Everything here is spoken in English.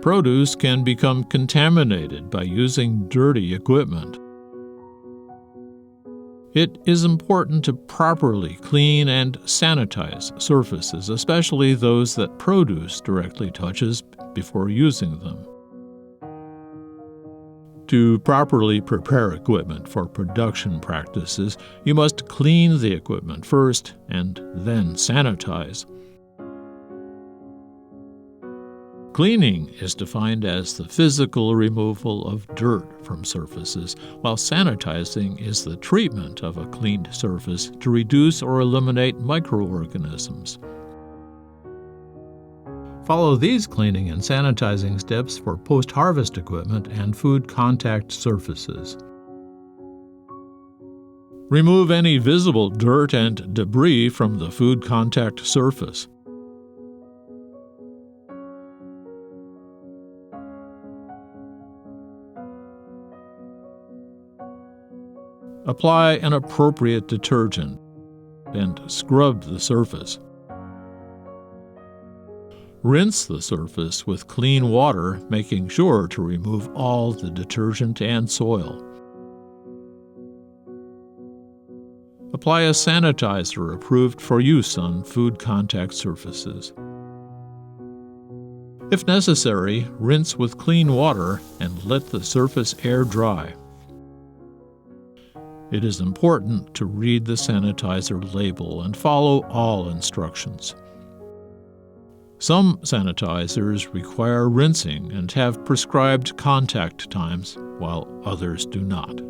Produce can become contaminated by using dirty equipment. It is important to properly clean and sanitize surfaces, especially those that produce directly touches, before using them. To properly prepare equipment for production practices, you must clean the equipment first and then sanitize. Cleaning is defined as the physical removal of dirt from surfaces, while sanitizing is the treatment of a cleaned surface to reduce or eliminate microorganisms. Follow these cleaning and sanitizing steps for post-harvest equipment and food contact surfaces. Remove any visible dirt and debris from the food contact surface. Apply an appropriate detergent and scrub the surface. Rinse the surface with clean water, making sure to remove all the detergent and soil. Apply a sanitizer approved for use on food contact surfaces. If necessary, rinse with clean water and let the surface air dry. It is important to read the sanitizer label and follow all instructions. Some sanitizers require rinsing and have prescribed contact times, while others do not.